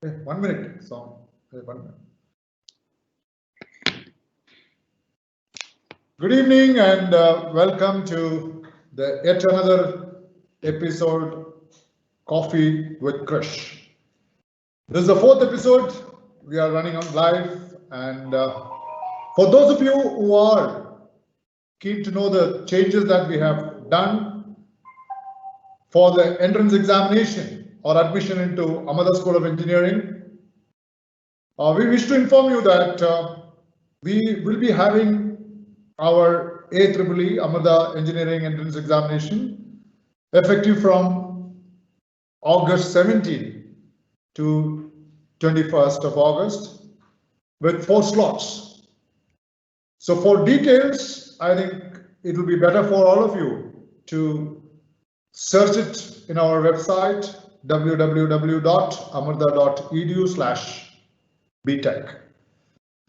1 minute song. 1 minute. Good evening and welcome to the yet another episode Coffee with Krish. This is the 4th episode. We are running on live, and for those of you who are keen to know the changes that we have done for the entrance examination or admission into Amada School of Engineering, we wish to inform you that we will be having our AEEE Amada Engineering Entrance Examination effective from August 17 to 21st of August with 4 slots. So for details, I think it will be better for all of you to search it in our website www.amrita.edu/btech.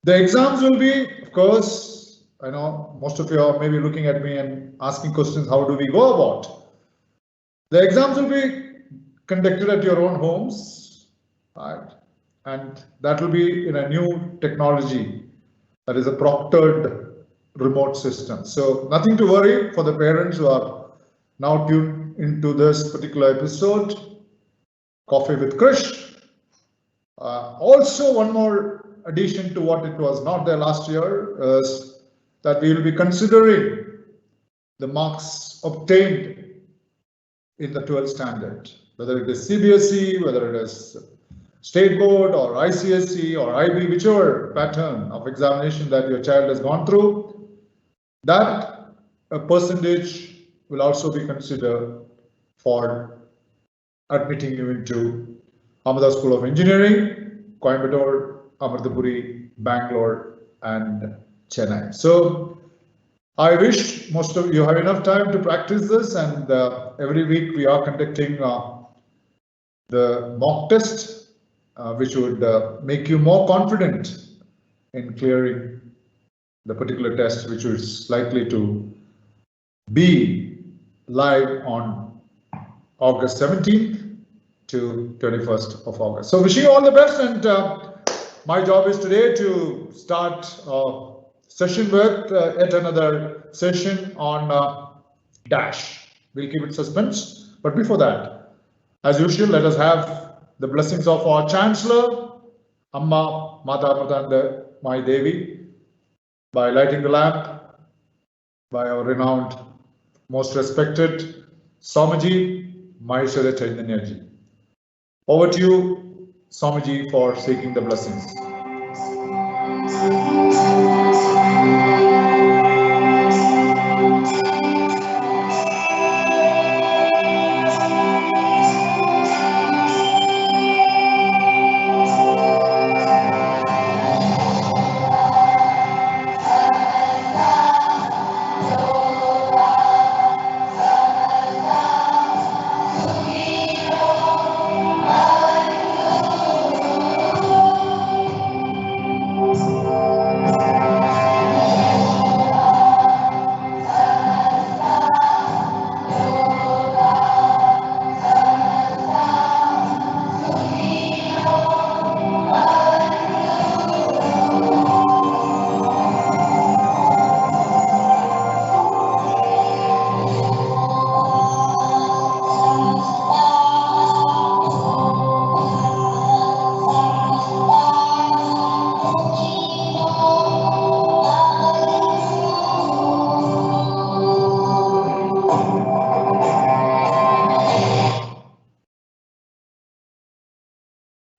The exams will be, of course, I know most of you are maybe looking at me and asking questions, how do we go about? The exams will be conducted at your own homes, right? And that will be in a new technology, that is a proctored remote system. So nothing to worry for the parents who are now tuned into this particular episode, Coffee with Krish. Also, one more addition to what it was not there last year is that we will be considering the marks obtained in the 12th standard, whether it is CBSE, whether it is State Board or ICSE or IB, whichever pattern of examination that your child has gone through, that a percentage will also be considered for admitting you into Amada School of Engineering, Coimbatore, Amrapuri, Bangalore, and Chennai. So I wish most of you have enough time to practice this, and every week we are conducting the mock test, which would make you more confident in clearing the particular test, which is likely to be live on August 17th to 21st of August. So wishing you all the best, and my job is today to start session with yet another session on Dash. We'll keep it suspense, but before that, as usual, let us have the blessings of our Chancellor, Amma Mata Amrita Mai Devi, by lighting the lamp by our renowned, most respected Swamiji Maheshwara Chaitanyaji. Over to you, Swamiji, for seeking the blessings.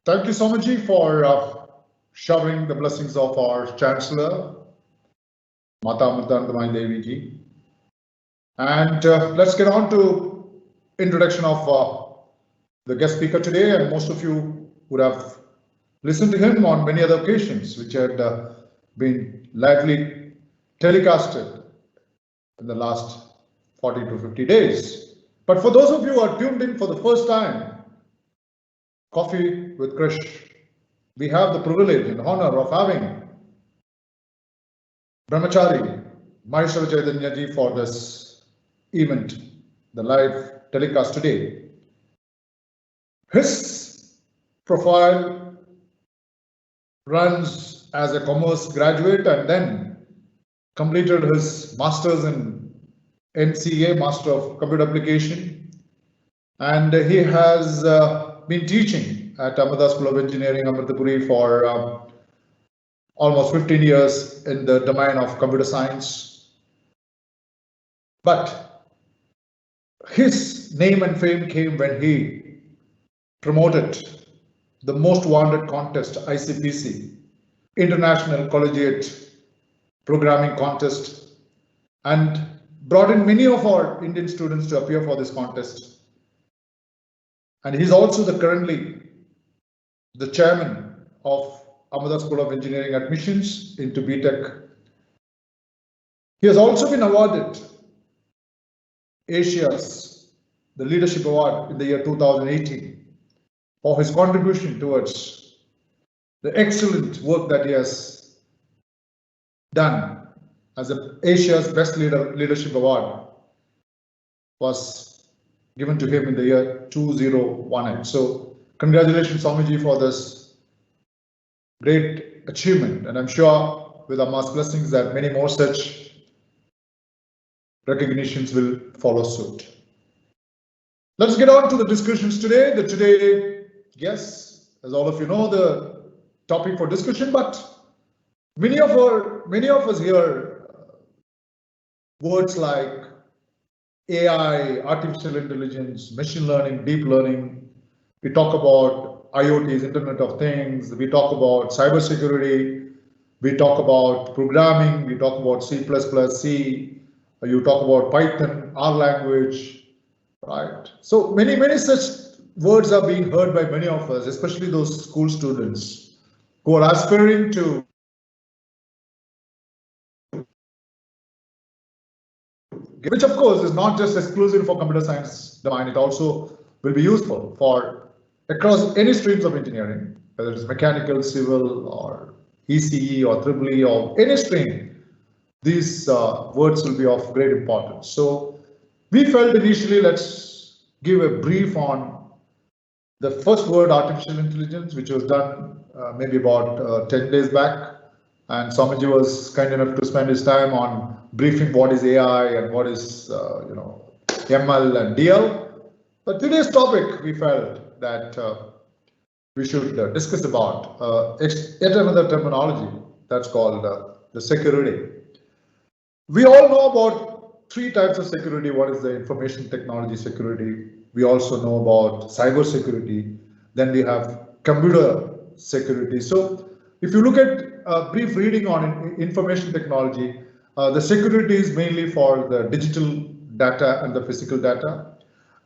Thank you, Swamiji, for showering the blessings of our Chancellor, Mata Amrita Mai Devi ji. And let's get on to introduction of the guest speaker today. And most of you would have listened to him on many other occasions, which had been lively telecasted in the last 40 to 50 days. But for those of you who are tuned in for the first time, Coffee with Krish, we have the privilege and honor of having Brahmachari Maheshwara Chaitanyaji for this event, the live telecast today. His profile, runs as a commerce graduate and then completed his master's in NCA, Master of Computer Application, and he has been teaching at Amrita School of Engineering, Amritapuri, for almost 15 years in the domain of computer science. But his name and fame came when he promoted the most wanted contest, ICPC, International Collegiate Programming Contest, and brought in many of our Indian students to appear for this contest. And he's also currently the chairman of Amrita School of Engineering admissions into BTech. He has also been awarded Asia's the Leadership Award in the year 2018 for his contribution towards the excellent work that he has done as Asia's Best Leadership Award was given to him in the year 2018. So congratulations, Swamiji, for this great achievement, and I'm sure with Amma's blessings that many more such recognitions will follow suit. Let's get on to the discussions today. Yes, as all of you know, the topic for discussion, but many of us hear words like AI, artificial intelligence, machine learning, deep learning. We talk about IoTs, Internet of Things. We talk about cybersecurity. We talk about programming. We talk about C++, C. You talk about Python, R language, right? So many such words are being heard by many of us, especially those school students who are aspiring to which of course is not just exclusive for computer science domain, it also will be useful for across any streams of engineering, whether it's mechanical, civil, or ECE or EEE or any stream. These words will be of great importance. So we felt initially let's give a brief on the first word, artificial intelligence, which was done maybe about 10 days back. And Swamiji was kind enough to spend his time on briefing what is AI and what is ML and DL. But today's topic, we felt that we should discuss about yet another terminology that's called the security. We all know about three types of security. What is the information technology security? We also know about cyber security. Then we have computer security. So if you look at a brief reading on information technology, the security is mainly for the digital data and the physical data.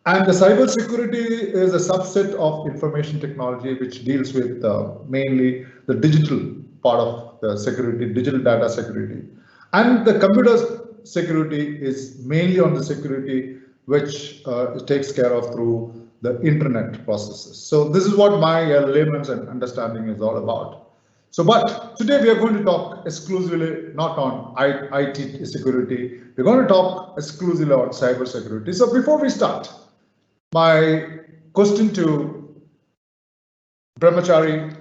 And the cyber security is a subset of information technology which deals with mainly the digital part of the security, digital data security. And the computer security is mainly on the security which takes care of through the internet processes. So this is what my layman's understanding is all about. So, but today we are going to talk exclusively not on IT security, we're going to talk exclusively on cyber security. So before we start, my question to Brahmachari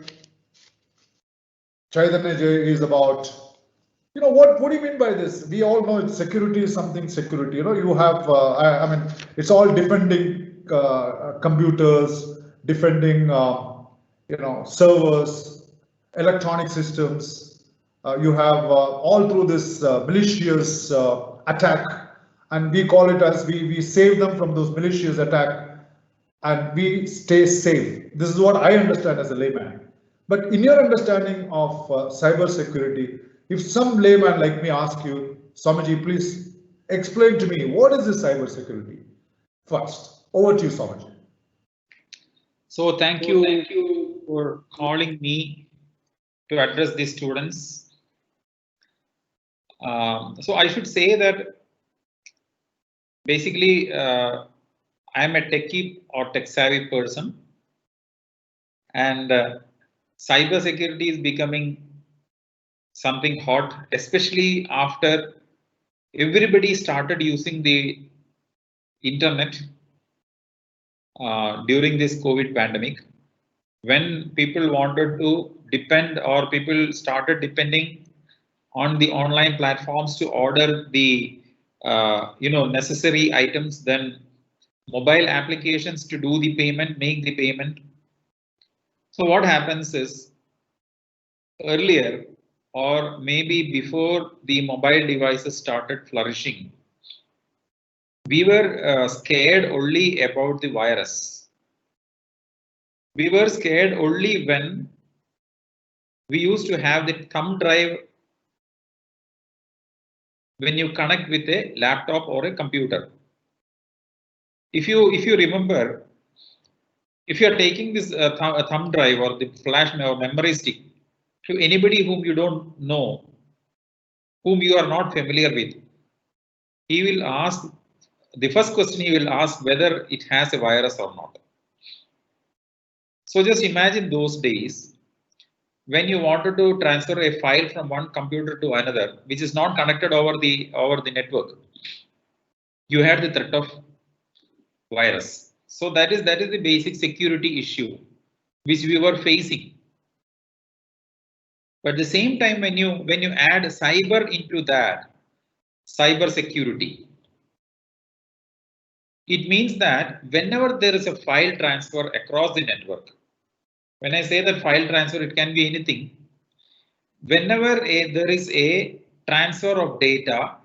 Chaitanya is about, what do you mean by this? We all know security is something security. You have, I mean, it's all defending computers, defending, servers, electronic systems. You have all through this malicious attack, and we call it as we save them from those malicious attack, and we stay safe. This is what I understand as a layman. But in your understanding of cyber security, if some layman like me ask you, Swamiji, please explain to me what is this cyber security first. Over to you, Swamiji. So thank you for calling me to address the students. So I should say that basically I am a techie or tech savvy person, and cyber security is becoming something hot, especially after everybody started using the internet during this COVID pandemic, when people wanted to depend or people started depending on the online platforms to order the necessary items, then mobile applications to do the payment, make the payment. So what happens is earlier or maybe before the mobile devices started flourishing, we were scared only about the virus. We were scared only when we used to have the thumb drive when you connect with a laptop or a computer. If you remember, if you are taking this thumb drive or the flash or memory stick to anybody whom you don't know, whom you are not familiar with, he will ask, the first question he will ask whether it has a virus or not. So just imagine those days when you wanted to transfer a file from one computer to another, which is not connected over the network. You had the threat of virus. So that is the basic security issue which we were facing. But at the same time, when you add cyber into that, cyber security, it means that whenever there is a file transfer across the network, when I say that file transfer, it can be anything. Whenever there is a transfer of data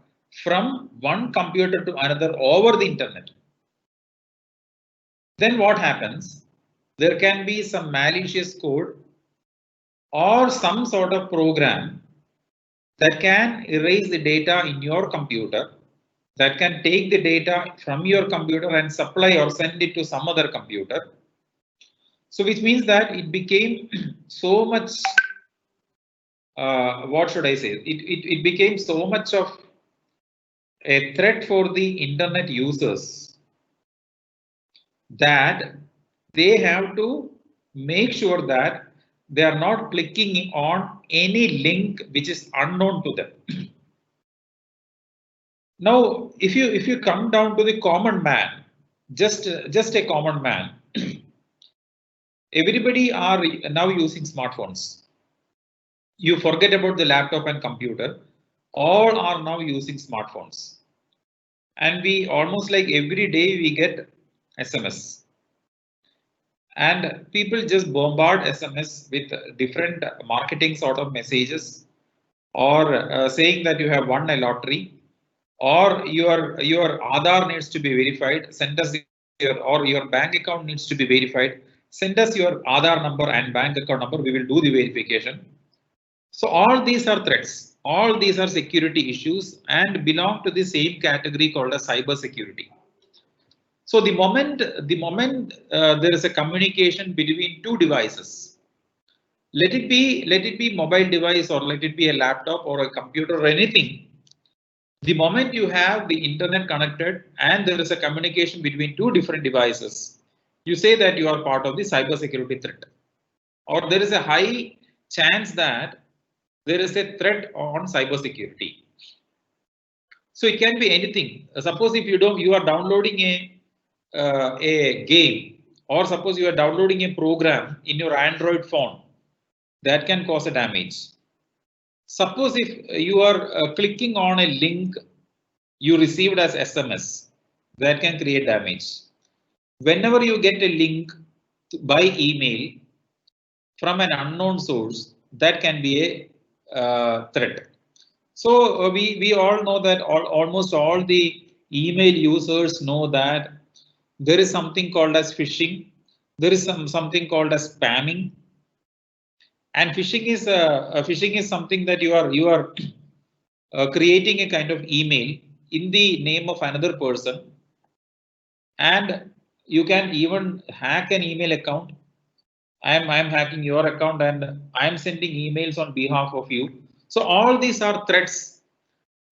from one computer to another over the internet, then what happens? There can be some malicious code or some sort of program that can erase the data in your computer, that can take the data from your computer and supply or send it to some other computer. So which means that it became so much, what should I say? It became so much of a threat for the internet users that they have to make sure that they are not clicking on any link which is unknown to them. Now, if you come down to the common man, just a common man, everybody are now using smartphones. You forget about the laptop and computer, all are now using smartphones. And we almost like every day we get SMS. And people just bombard SMS with different marketing sort of messages, or saying that you have won a lottery, or your Aadhaar needs to be verified. Send us your bank account needs to be verified. Send us your Aadhaar number and bank account number. We will do the verification. So all these are threats. All these are security issues and belong to the same category called as cyber security. So the moment there is a communication between two devices, let it be mobile device or let it be a laptop or a computer or anything. The moment you have the internet connected and there is a communication between two different devices, you say that you are part of the cyber security threat, or there is a high chance that there is a threat on cyber security. So it can be anything. Suppose if you are downloading a game, or suppose you are downloading a program in your Android phone, that can cause a damage. Suppose if you are clicking on a link you received as SMS, that can create damage. Whenever you get a link by email from an unknown source, that can be a threat. So we all know that almost all the email users know that there is something called as phishing. There is something called as spamming. And phishing is something that you are creating a kind of email in the name of another person, and you can even hack an email account. I'm hacking your account and I'm sending emails on behalf of you. So all these are threats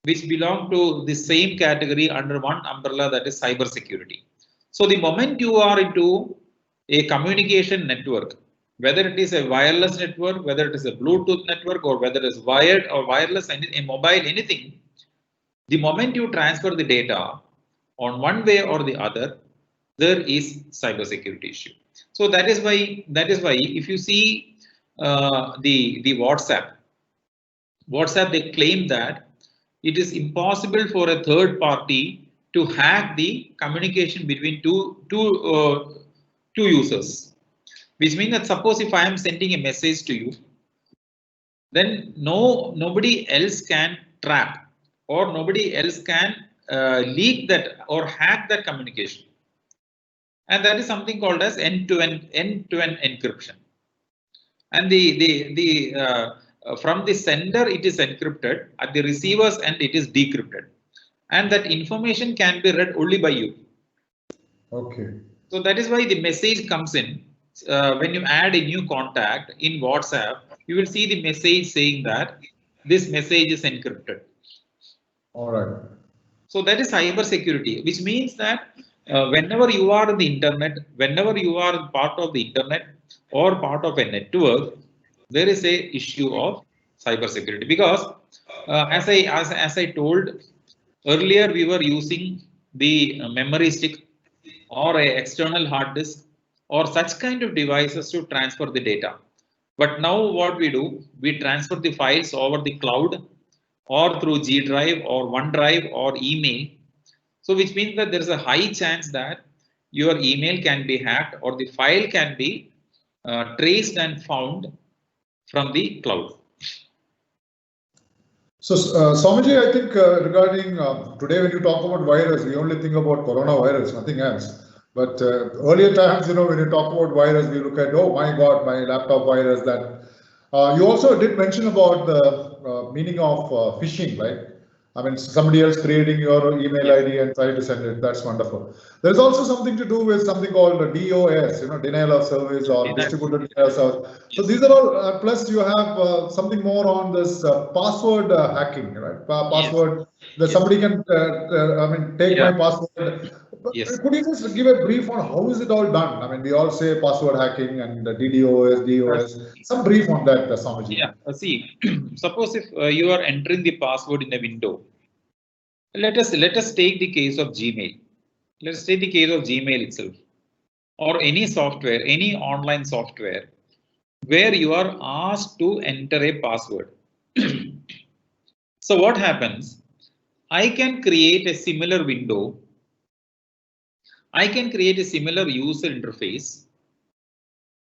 which belong to the same category under one umbrella, that is cyber security. So the moment you are into a communication network, whether it is a wireless network, whether it is a Bluetooth network, or whether it is wired or wireless, a mobile, anything, the moment you transfer the data on one way or the other, there is cyber security issue. So that is why if you see the WhatsApp, they claim that it is impossible for a third party to hack the communication between two users, which means that suppose if I am sending a message to you, then nobody else can trap or nobody else can leak that or hack that communication, and that is something called as end-to-end encryption. And from the sender it is encrypted, at the receiver's end it is decrypted, and that information can be read only by you. Okay. So that is why the message comes in when you add a new contact in WhatsApp. You will see the message saying that this message is encrypted. All right. So that is cyber security, which means that whenever you are on the internet, whenever you are part of the internet or part of a network, there is a issue of cyber security. Because as I told earlier, we were using the memory stick or a external hard disk or such kind of devices to transfer the data. But now what we do, we transfer the files over the cloud or through G Drive or OneDrive or email. So which means that there is a high chance that your email can be hacked or the file can be traced and found from the cloud. So, Swamiji, I think regarding today, when you talk about virus, we only think about coronavirus, nothing else. But earlier times, when you talk about virus, we look at, oh my God, my laptop virus. That you also did mention about the meaning of phishing, right? I mean, somebody else creating your email ID and trying to send it. That's wonderful. There's also something to do with something called DOS, denial of service or distributed denial of service. So these are all, plus you have something more on this password hacking, right? Password, that somebody can, take my password. Yes. Could you just give a brief on how is it all done? I mean, we all say password hacking and DDoS, DOS. Some brief on that, Swamiji. Yeah. See, suppose if you are entering the password in a window, let us take the case of Gmail. Let us take the case of Gmail itself, or any software, any online software, where you are asked to enter a password. So what happens? I can create a similar window. I can create a similar user interface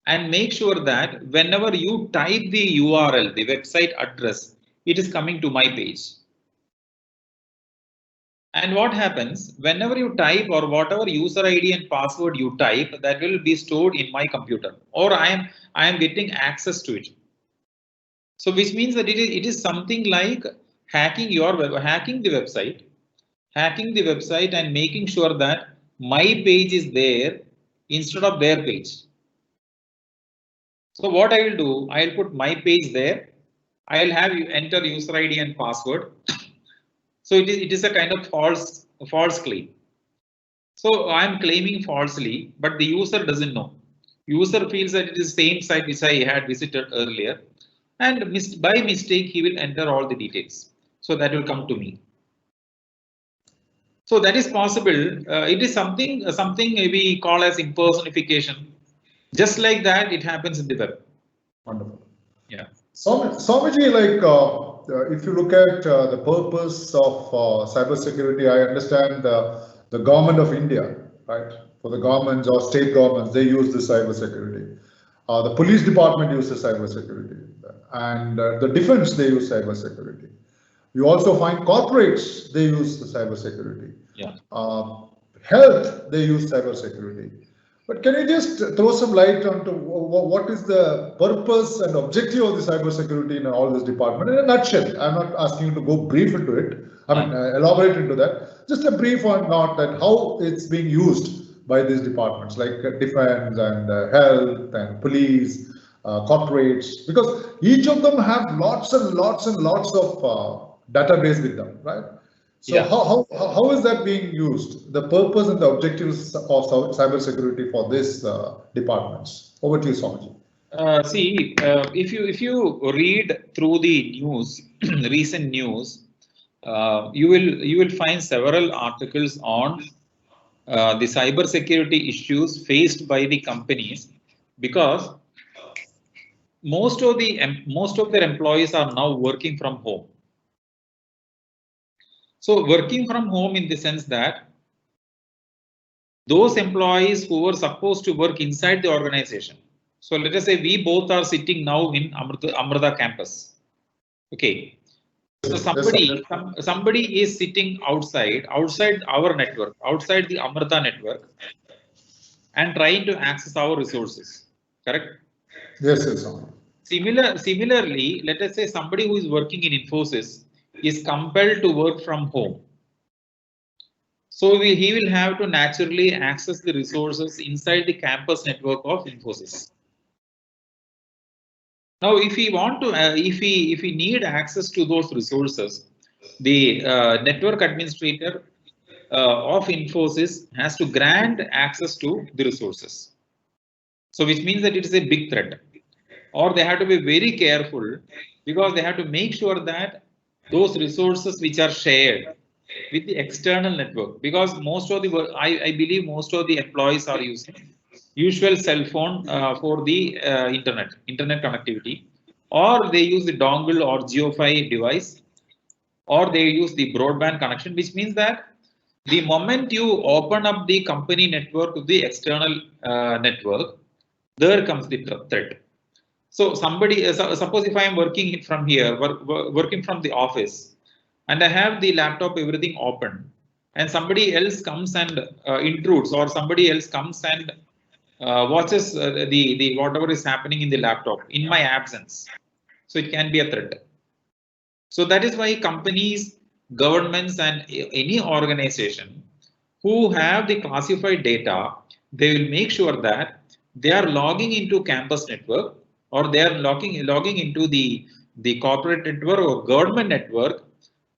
and make sure that whenever you type the URL, the website address, it is coming to my page. And what happens whenever you type or whatever user ID and password you type, that will be stored in my computer, or I am getting access to it. So which means that it is something like hacking the website and making sure that my page is there instead of their page. So what I will do, I will put my page there. I will have you enter user ID and password. So it is a kind of false claim. So I am claiming falsely, but the user doesn't know. User feels that it is the same site which I had visited earlier, and by mistake he will enter all the details. So that will come to me. So that is possible. It is something we call as impersonification. Just like that, it happens in the web. Wonderful. Yeah. Swamiji, if you look at the purpose of cybersecurity, I understand the government of India, right? For the governments or state governments, they use the cybersecurity. The police department uses cybersecurity, and the defense, they use cybersecurity. You also find corporates, they use the cybersecurity. Yeah. Health, they use cybersecurity. But can you just throw some light onto what is the purpose and objective of the cybersecurity in all this department in a nutshell? I'm not asking you to go brief into it. Elaborate into that. Just a brief on that how it's being used by these departments like defense and health and police, corporates, because each of them have lots and lots and lots of database with them, right? So yeah. How is that being used? The purpose and the objectives of cybersecurity for these departments. Over to you, Swamiji. See, if you read through the news, recent news, you will find several articles on the cybersecurity issues faced by the companies because most of their employees are now working from home. So working from home in the sense that those employees who were supposed to work inside the organization. So let us say we both are sitting now in Amrita campus. Okay. So somebody is sitting outside our network, outside the Amrita network, and trying to access our resources. Correct? Yes, yes. Similarly, let us say somebody who is working in Infosys is compelled to work from home. So he will have to naturally access the resources inside the campus network of Infosys. Now, if we want to, if we need access to those resources, the network administrator of Infosys has to grant access to the resources. So which means that it is a big threat, or they have to be very careful because they have to make sure that those resources which are shared with the external network, because most of the I believe most of the employees are using usual cell phone for the internet connectivity, or they use the dongle or Geo-Fi device, or they use the broadband connection, which means that the moment you open up the company network to the external network, there comes the threat. So somebody, suppose if I am working from here, working from the office, and I have the laptop, everything open, and somebody else comes and intrudes, or somebody else comes and watches the whatever is happening in the laptop in my absence. So it can be a threat. So that is why companies, governments, and any organization who have the classified data, they will make sure that they are logging into campus network, or they are logging into the corporate network or government network,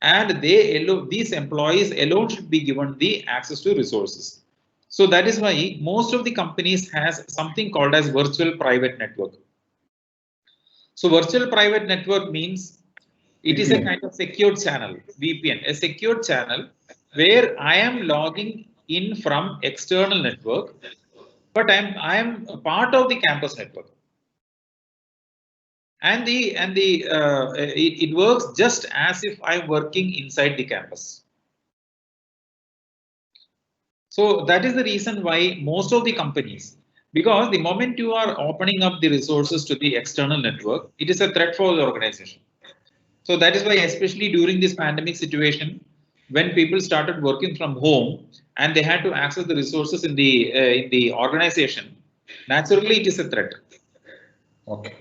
and these employees alone should be given the access to resources. So that is why most of the companies has something called as virtual private network. So virtual private network means it is a kind of secured channel, VPN, a secured channel where I am logging in from external network, but I am a part of the campus network. And it works just as if I'm working inside the campus. So that is the reason why most of the companies, because the moment you are opening up the resources to the external network, it is a threat for the organization. So that is why, especially during this pandemic situation, when people started working from home and they had to access the resources in the organization, naturally it is a threat. Okay.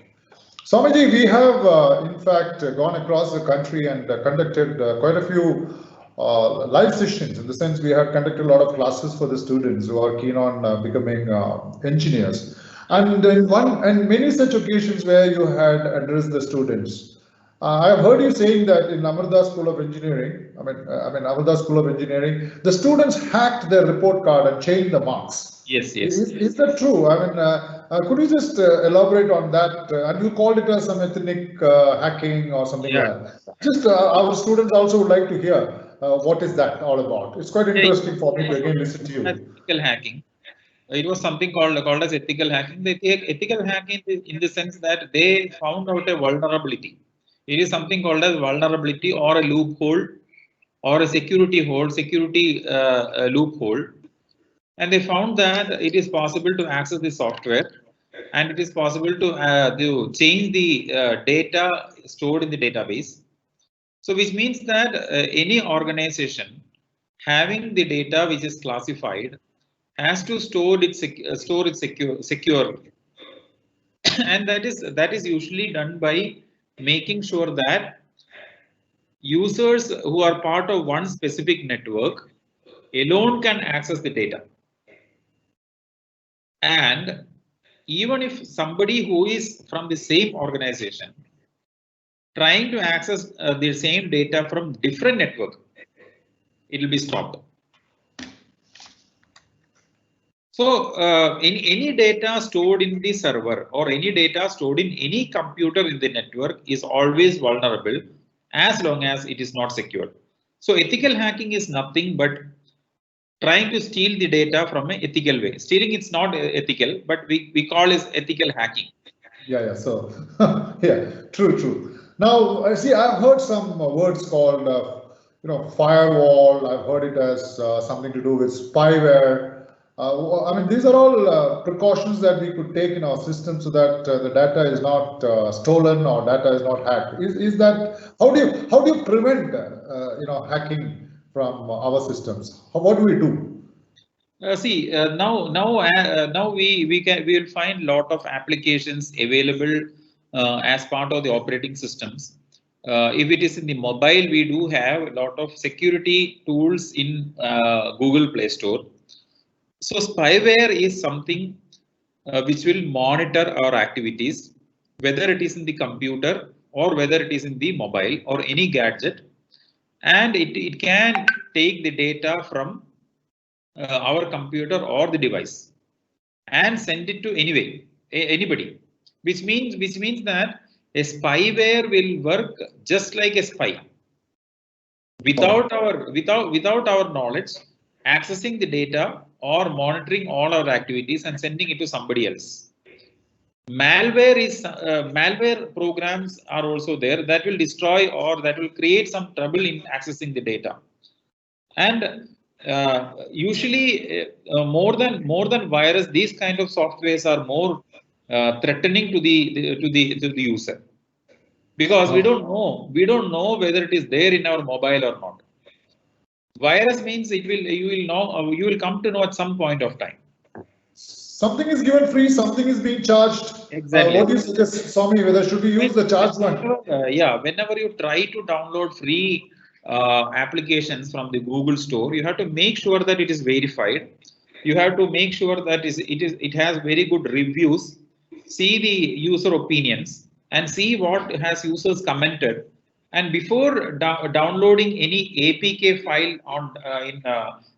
Swamiji, we have in fact gone across the country and conducted quite a few live sessions. In the sense, we have conducted a lot of classes for the students who are keen on becoming engineers. And in many such occasions where you had addressed the students, I have heard you saying that in Amrita School of Engineering, Amrita School of Engineering, the students hacked their report card and changed the marks. Yes. Is that true? Could you just elaborate on that? And you called it as some ethnic hacking or something like that. Just our students also would like to hear what is that all about. It's quite interesting for me to again listen to you. Ethical hacking. It was something called as ethical hacking. They take ethical hacking in the sense that they found out a vulnerability. It is something called as vulnerability or a loophole or a security loophole. And they found that it is possible to access the software, and it is possible to change the data stored in the database. So which means that any organization having the data which is classified has to store it securely. And that is usually done by making sure that users who are part of one specific network alone can access the data. And even if somebody who is from the same organization trying to access the same data from different network, it will be stopped. So any data stored in the server or any data stored in any computer in the network is always vulnerable as long as it is not secured. So ethical hacking is nothing but trying to steal the data from an ethical way. Stealing it's not ethical, but we call it ethical hacking. Yeah. So yeah, true. Now, see, I've heard some words called, firewall. I've heard it as something to do with spyware. I mean, these are all precautions that we could take in our system so that the data is not stolen or data is not hacked. Is that how do you prevent hacking from our systems? What do we do? Now we will find lot of applications available as part of the operating systems. If it is in the mobile, we do have a lot of security tools in Google Play Store. So spyware is something which will monitor our activities, whether it is in the computer or whether it is in the mobile or any gadget, and it can take the data from our computer or the device and send it to anybody, which means that a spyware will work just like a spy without our knowledge, accessing the data or monitoring all our activities and sending it to somebody else. Malware programs are also there that will destroy or that will create some trouble in accessing the data. And usually more than virus, these kind of softwares are more threatening to the user, because we don't know whether it is there in our mobile or not. Virus means you will come to know at some point of time. Something is given free, something is being charged. Exactly. What do you suggest, Swami, whether should we use the charged one? Whenever you try to download free applications from the Google Store, you have to make sure that it is verified. You have to make sure that it has very good reviews. See the user opinions and see what has users commented. And before downloading any APK file on in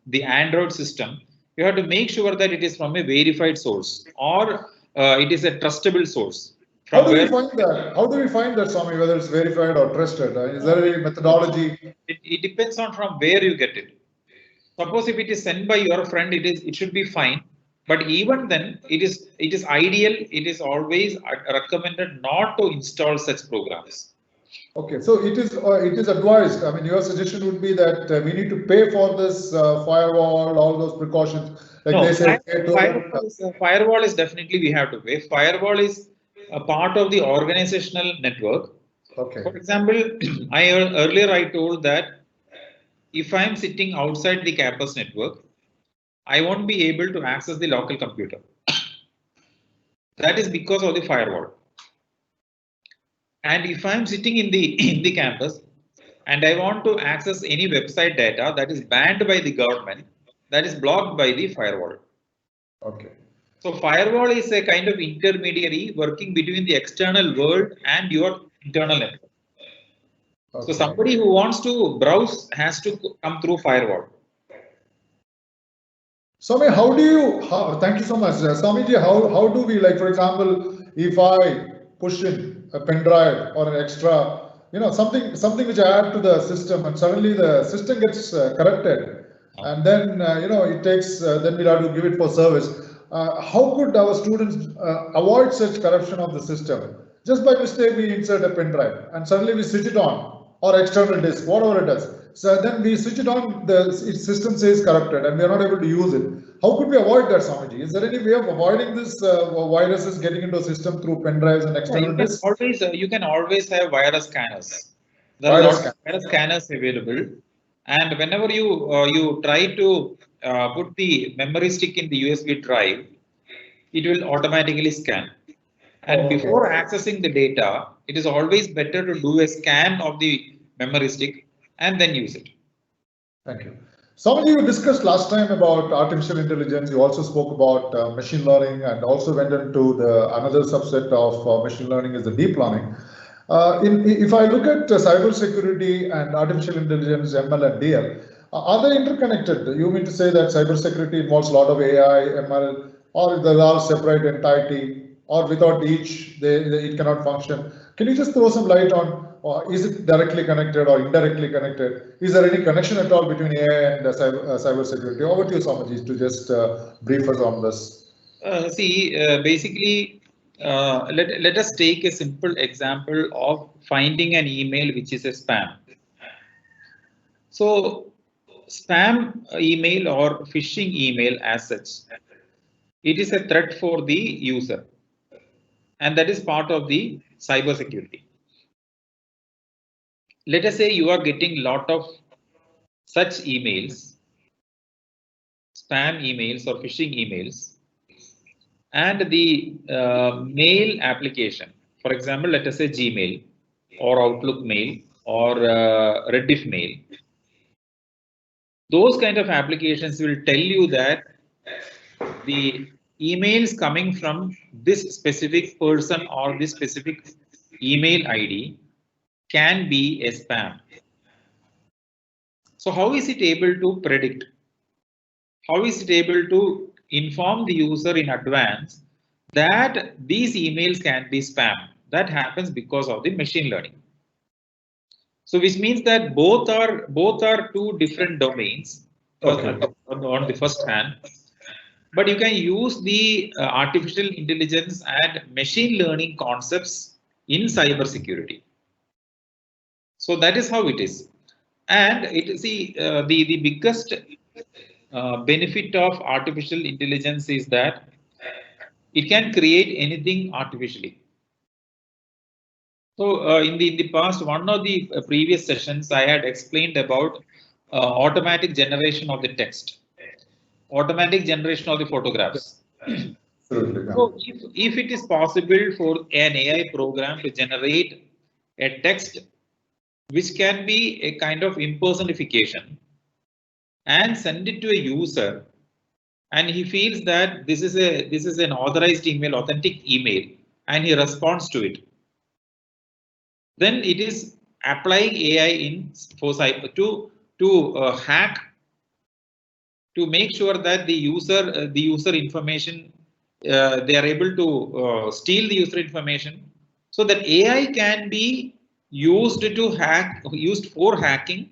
the Android system, you have to make sure that it is from a verified source or it is a trustable source. How do we find that? How do we find that, Swami, whether it's verified or trusted? Is there any methodology? It depends on from where you get it. Suppose if it is sent by your friend, it should be fine. But even then, it is ideal. It is always recommended not to install such programs. Okay, so it is advised. I mean, your suggestion would be that we need to pay for this firewall, all those precautions. Like no, they say, firewall is definitely we have to pay. Firewall is a part of the organizational network. Okay. For example, earlier I told that if I'm sitting outside the campus network, I won't be able to access the local computer. That is because of the firewall. And if I'm sitting in the campus and I want to access any website data that is banned by the government, that is blocked by the firewall. Okay. So firewall is a kind of intermediary working between the external world and your internal network. Okay. So somebody who wants to browse has to come through firewall. Swami, thank you so much. Swamiji, how do we, like, for example, if I push in a pen drive or an extra, something which I add to the system and suddenly the system gets corrupted, and then, it takes, then we'll have to give it for service. How could our students avoid such corruption of the system? Just by mistake, we insert a pen drive and suddenly we switch it on, or external disk, whatever it is. So then we switch it on, the system says corrupted and we are not able to use it. How could we avoid that, Swamiji? Is there any way of avoiding this viruses getting into a system through pen drives and external disks? You can always have virus scanners. There are lots of virus scanners available. And whenever you try to put the memory stick in the USB drive, it will automatically scan. And before accessing the data, it is always better to do a scan of the memory stick and then use it. Thank you. Swamiji, you discussed last time about artificial intelligence. You also spoke about machine learning and also went into another subset of machine learning is the deep learning. If I look at cyber security and artificial intelligence, ML and DL, are they interconnected? You mean to say that cyber security involves a lot of AI, ML, or they're all separate entity, or without each, it cannot function? Can you just throw some light on or is it directly connected or indirectly connected? Is there any connection at all between AI and cyber security? Over to you, Swamiji, to just brief us on this. Basically, let us take a simple example of finding an email which is a spam. So, spam email or phishing email as such, it is a threat for the user, and that is part of the cyber security. Let us say you are getting a lot of such emails, spam emails or phishing emails, and the mail application, for example, let us say Gmail or Outlook mail or Rediff mail. Those kind of applications will tell you that the emails coming from this specific person or this specific email ID can be a spam. So how is it able to predict? How is it able to inform the user in advance that these emails can be spam? That happens because of the machine learning. So which means that both are two different domains. Okay. On the first hand, but you can use the artificial intelligence and machine learning concepts in cyber security. So that is how it is, and it is the biggest benefit of artificial intelligence is that it can create anything artificially. So in the past, one of the previous sessions, I had explained about automatic generation of the text, automatic generation of the photographs. So if it is possible for an AI program to generate a text which can be a kind of impersonification and send it to a user, and he feels that this is an authorized email, authentic email, and he responds to it, then it is applying AI in for cyber to hack, to make sure that the user information, they are able to steal the user information, so that AI can be used to hack, used for hacking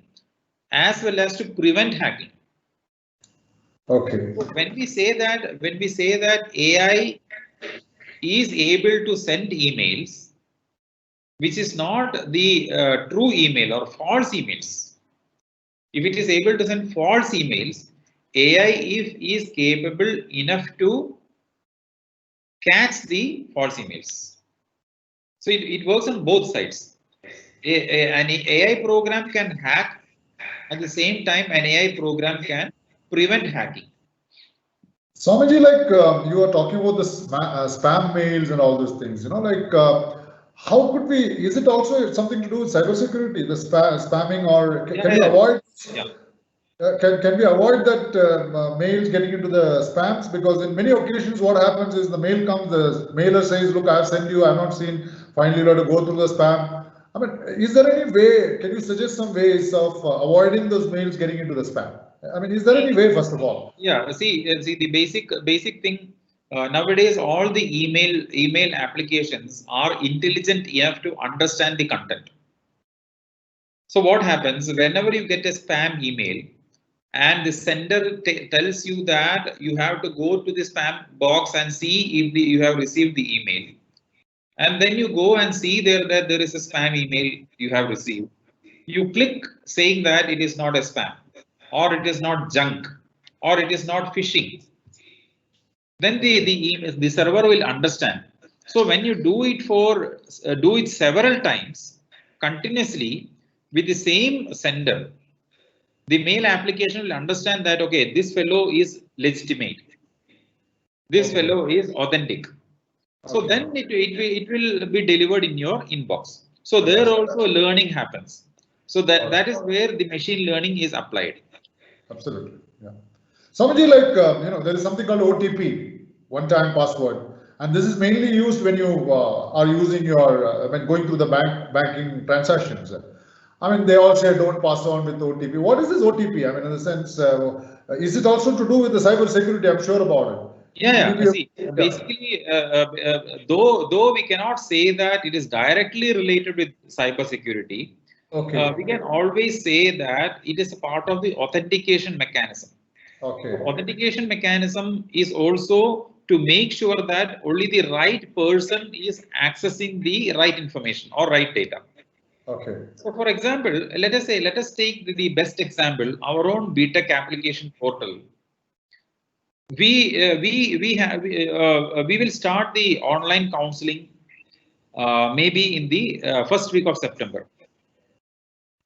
as well as to prevent hacking. Okay. So when we say that AI is able to send emails which is not the true email or false emails, if it is able to send false emails, AI is capable enough to catch the false emails. So it works on both sides. An AI program can hack, at the same time an AI program can prevent hacking. Swamiji, like you are talking about the spam mails and all those things, how could we, is it also something to do with cybersecurity, the spamming, or can we avoid? Yeah. Can we avoid that mails getting into the spams? Because in many occasions, what happens is the mail comes, the mailer says, look, I've sent you, I've not seen, finally you have to go through the spam. I mean, is there any way, can you suggest some ways of avoiding those mails getting into the spam? I mean, is there any way, first of all? Yeah, see the basic thing, nowadays all the email applications are intelligent enough to understand the content. So what happens whenever you get a spam email and the sender tells you that you have to go to the spam box and see if you have received the email, and then you go and see that there is a spam email you have received, you click saying that it is not a spam, or it is not junk, or it is not phishing, then the server will understand. So when you do it several times continuously with the same sender, the mail application will understand that, okay, this fellow is legitimate, this fellow is authentic. So then it will be delivered in your inbox. So there also learning happens. So that is where the machine learning is applied. Absolutely, yeah. Somebody like there is something called OTP, one-time password, and this is mainly used when you are using your when going through the banking transactions. I mean, they all say don't pass on with OTP. What is this OTP? I mean, in the sense, is it also to do with the cyber security? I'm sure about it. Yeah. See, basically, though we cannot say that it is directly related with cybersecurity, Okay. we can always say that it is a part of the authentication mechanism. Okay. Authentication mechanism is also to make sure that only the right person is accessing the right information or right data. Okay. So, for example, let us take the best example, our own BTech application portal. We will start the online counseling maybe in the first week of September.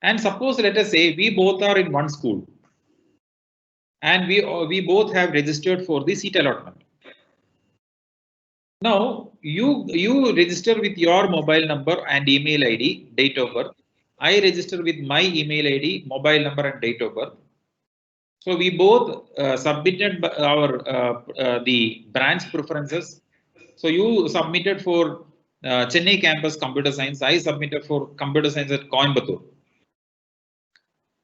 And suppose, let us say, we both are in one school, and we both have registered for the seat allotment. Now you register with your mobile number and email ID, date of birth. I register with my email ID, mobile number and date of birth. So we both submitted our the branch preferences. So you submitted for Chennai campus computer science. I submitted for computer science at Coimbatore.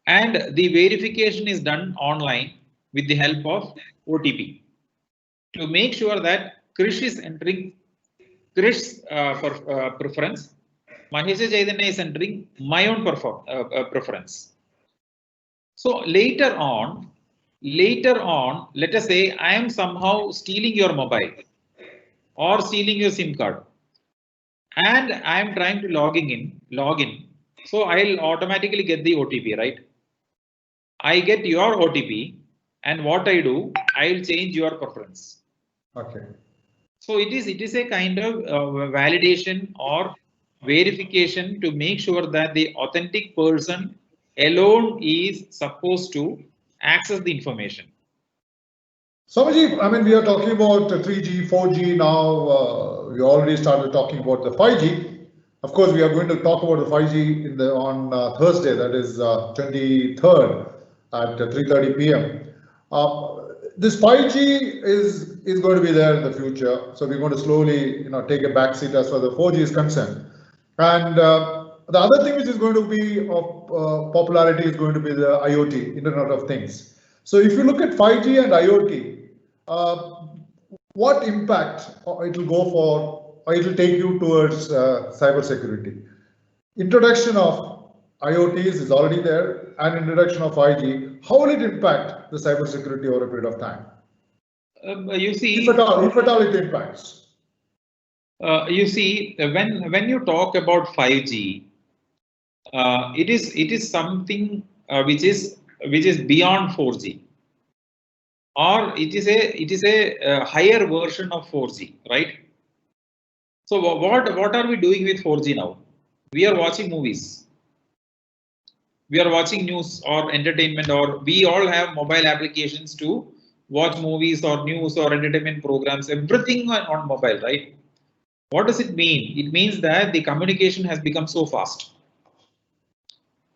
And the verification is done online with the help of OTP to make sure that Krish is entering Krish's preference. Mahesh Chaitanya is entering my own preference. So later on, let us say I am somehow stealing your mobile or stealing your SIM card, and I am trying to log in. So I'll automatically get the OTP, right? I get your OTP, and what I do, I'll change your preference. Okay. So it is a kind of validation or verification to make sure that the authentic person alone is supposed to access the information. Somaji, I mean, we are talking about 3G, 4G now. We already started talking about the 5G. Of course, we are going to talk about the 5G on Thursday, that is 23rd at 3:30 p.m. This 5G is going to be there in the future, so we're going to slowly, take a back seat as far as the 4G is concerned. And the other thing which is going to be of popularity is going to be the IoT, Internet of Things. So if you look at 5G and IoT, what impact it will go for, or it will take you towards cybersecurity? Introduction of IoTs is already there, and introduction of 5G. How will it impact the cybersecurity over a period of time? You see, if at all it impacts. You see, when you talk about 5G, it is something which is beyond 4G, or it is a higher version of 4G, right? So what are we doing with 4G now? We are watching movies. We are watching news or entertainment, or we all have mobile applications to watch movies or news or entertainment programs, everything on mobile, right? What does it mean? It means that the communication has become so fast.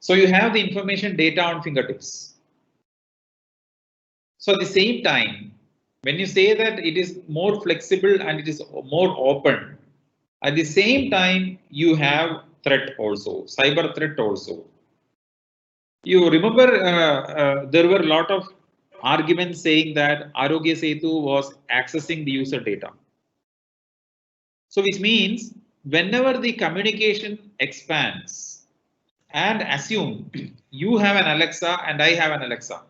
So you have the information data on fingertips. So at the same time, when you say that it is more flexible and it is more open, at the same time, you have threat also, cyber threat also. You remember there were a lot of arguments saying that Arogya Setu was accessing the user data. So which means whenever the communication expands, and assume you have an Alexa and I have an Alexa,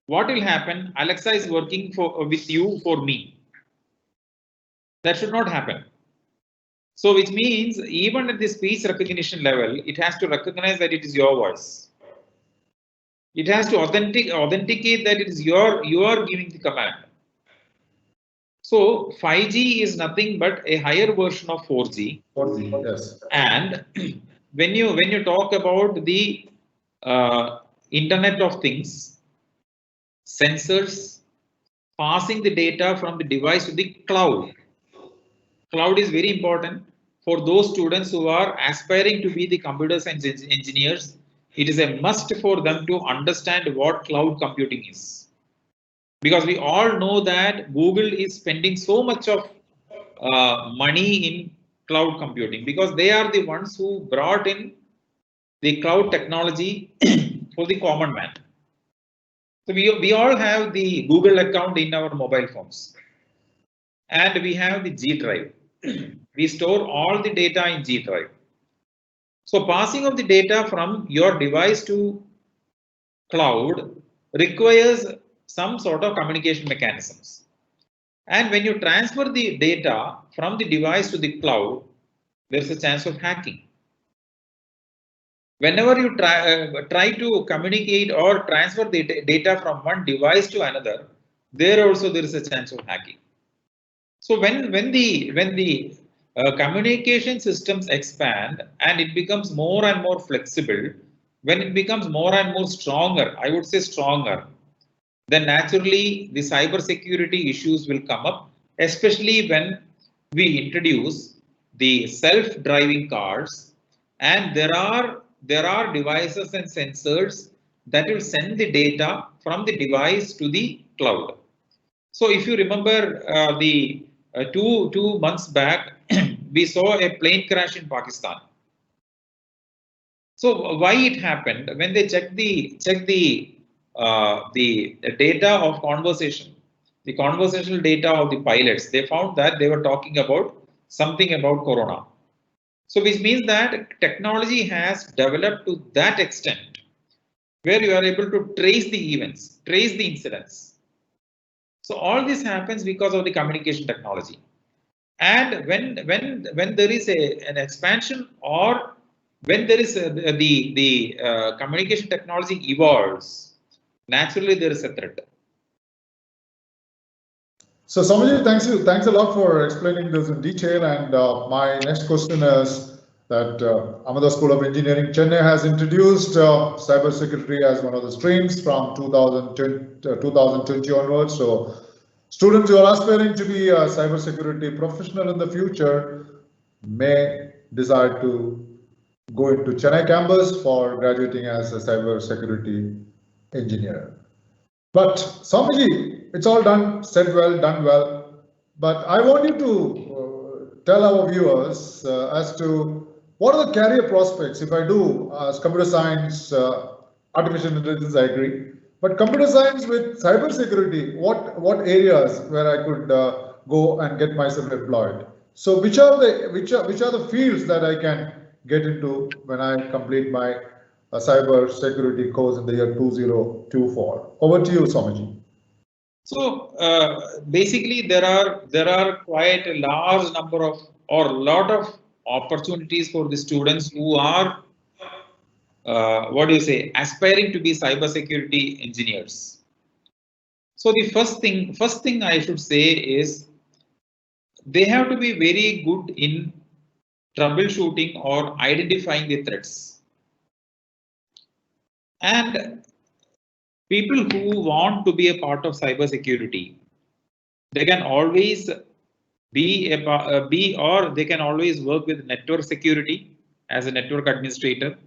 what will happen? Alexa is working with you for me. That should not happen. So which means even at the speech recognition level, it has to recognize that it is your voice. It has to authenticate that it is you are giving the command. So 5G is nothing but a higher version of 4G. 4G, yes. And when you talk about the Internet of Things, sensors passing the data from the device to the cloud. Cloud is very important for those students who are aspiring to be the computer science engineers. It is a must for them to understand what cloud computing is. Because we all know that Google is spending so much of money in cloud computing, because they are the ones who brought in the cloud technology for the common man. So we all have the Google account in our mobile phones. and we have the G drive. We store all the data in G drive. So passing of the data from your device to cloud requires some sort of communication mechanisms. And when you transfer the data from the device to the cloud, there's a chance of hacking. Whenever you try to communicate or transfer the data from one device to another, there also there is a chance of hacking. So when the communication systems expand and it becomes more and more flexible, when it becomes more and more stronger, I would say stronger, then naturally the cyber security issues will come up, especially when we introduce the self-driving cars, and there are devices and sensors that will send the data from the device to the cloud. So if you remember the two months back, we saw a plane crash in Pakistan. So why it happened? When they checked the data of conversation, the conversational data of the pilots, they found that they were talking about something about corona. So which means that technology has developed to that extent where you are able to trace the events, trace the incidents. So all this happens because of the communication technology. And when there is an expansion, or when there is the communication technology evolves, naturally there is a threat. So Soumyaji, thanks a lot for explaining this in detail. And my next question is that Amada School of Engineering, Chennai has introduced cybersecurity as one of the streams from 2020 onwards. So students who are aspiring to be a cybersecurity professional in the future may decide to go into Chennai campus for graduating as a cybersecurity engineer. But Swamiji, it's all said well, done well. But I want you to tell our viewers as to what are the career prospects if I do as computer science, artificial intelligence, I agree. But computer science with cybersecurity, what areas where I could go and get myself employed? So which are the fields that I can get into when I complete my cyber security course in the year 2024? Over to you, Swamiji. So basically, there are quite a large number of, or lot of opportunities for the students who are aspiring to be cybersecurity engineers. So the first thing I should say is they have to be very good in troubleshooting or identifying the threats. And people who want to be a part of cybersecurity, they can always or they can always work with network security as a network administrator.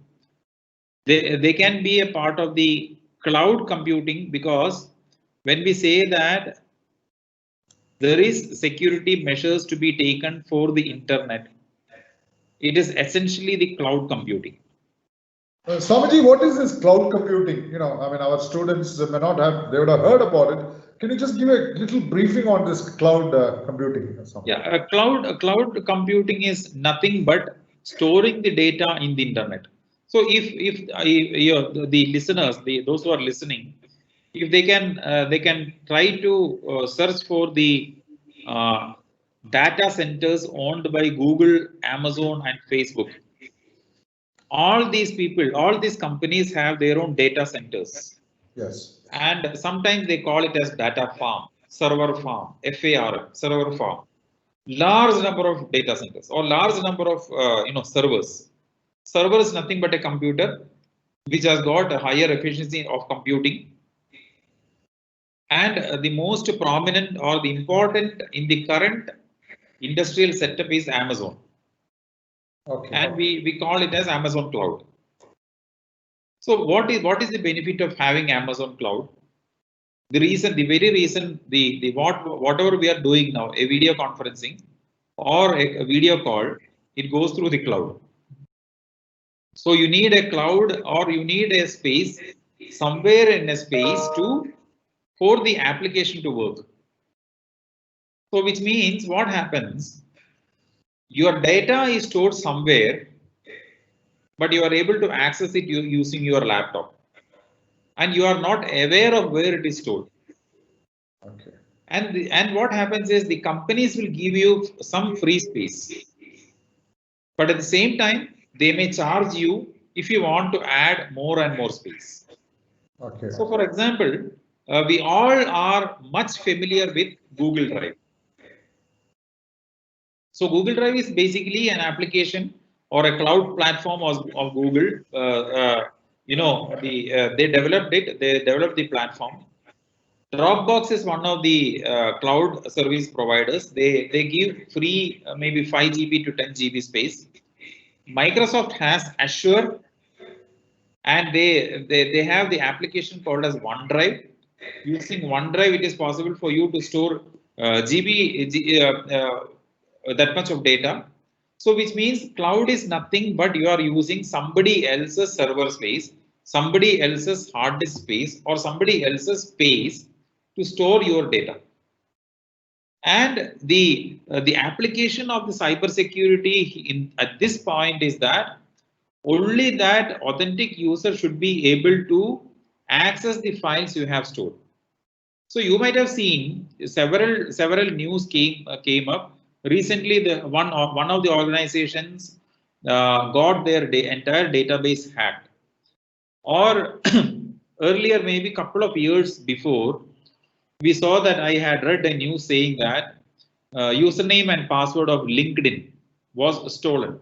They can be a part of the cloud computing, because when we say that there is security measures to be taken for the internet, it is essentially the cloud computing. Swamiji, what is this cloud computing? You know, I mean, our students may not have, they would have heard about it. Can you just give a little briefing on this cloud computing? Yeah, cloud computing is nothing but storing the data in the internet. So if the listeners, those who are listening, if they can try to search for the data centers owned by Google, Amazon, and Facebook. All these people, all these companies have their own data centers. Yes. And sometimes they call it as data farm, server farm, FARM, server farm. Large number of data centers or large number of servers. Server is nothing but a computer which has got a higher efficiency of computing. And the most prominent or the important in the current industrial setup is Amazon. Okay. And we call it as Amazon Cloud. So what is the benefit of having Amazon Cloud? The very reason, whatever we are doing now, a video conferencing or a video call, it goes through the cloud. So you need a cloud, or you need a space, somewhere in a space for the application to work. So which means what happens? Your data is stored somewhere, but you are able to access it using your laptop. And you are not aware of where it is stored. Okay. And what happens is the companies will give you some free space. But at the same time, they may charge you if you want to add more and more space. Okay. So for example, we all are much familiar with Google Drive. So Google Drive is basically an application or a cloud platform of Google. They developed it. They developed the platform. Dropbox is one of the cloud service providers. They give free maybe 5 GB to 10 GB space. Microsoft has Azure, and they have the application called as OneDrive. Using OneDrive, it is possible for you to store that much of data. So which means cloud is nothing but you are using somebody else's server space, somebody else's hard disk space, or somebody else's space to store your data. And the application of the cybersecurity at this point is that only that authentic user should be able to access the files you have stored. So you might have seen several news came up recently. The one of the organizations got their entire database hacked, or earlier maybe couple of years before, we saw that I had read a news saying that username and password of LinkedIn was stolen.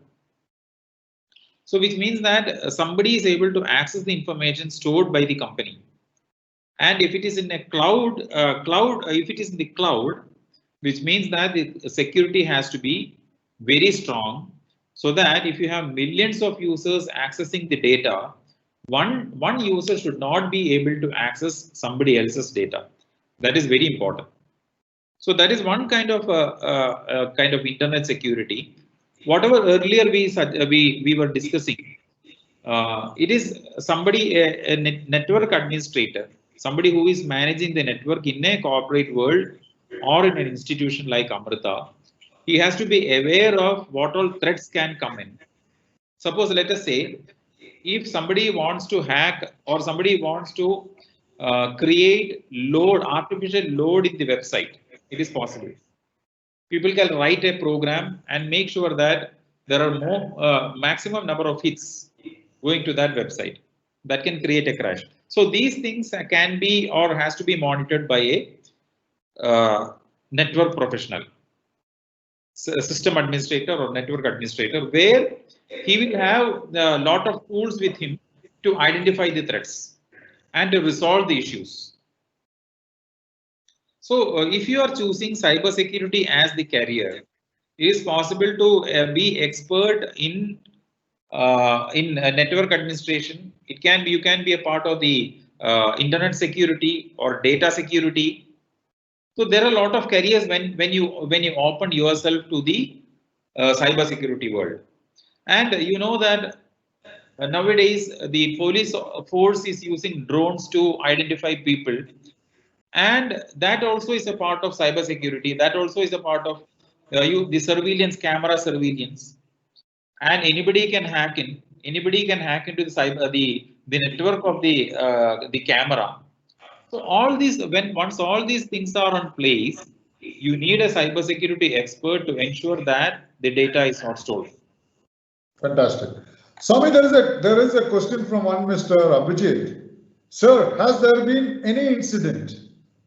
So which means that somebody is able to access the information stored by the company. And if it is in a if it is in the cloud, which means that the security has to be very strong, so that if you have millions of users accessing the data, one user should not be able to access somebody else's data. That is very important. So that is one kind of internet security. Whatever earlier we were discussing, it is somebody a network administrator, somebody who is managing the network in a corporate world or in an institution like Amrita. He has to be aware of what all threats can come in. Suppose, let us say, if somebody wants to hack or somebody wants to create artificial load in the website, it is possible. People can write a program and make sure that there are more maximum number of hits going to that website that can create a crash. So these things can be or has to be monitored by a network professional, system administrator or network administrator, where he will have a lot of tools with him to identify the threats and to resolve the issues. So if you are choosing cybersecurity as the career, it is possible to be expert in network administration. It can be, you can be a part of the internet security or data security. So there are a lot of careers when you open yourself to the cybersecurity world. And you know that nowadays the police force is using drones to identify people, and that also is a part of cybersecurity. That also is a part of the surveillance, camera surveillance, and anybody can hack in. Anybody can hack into the network of the camera. So all these, once all these things are on place, you need a cybersecurity expert to ensure that the data is not stolen. Fantastic. Swami, there is a question from one Mr. Abhijit. Sir, has there been any incident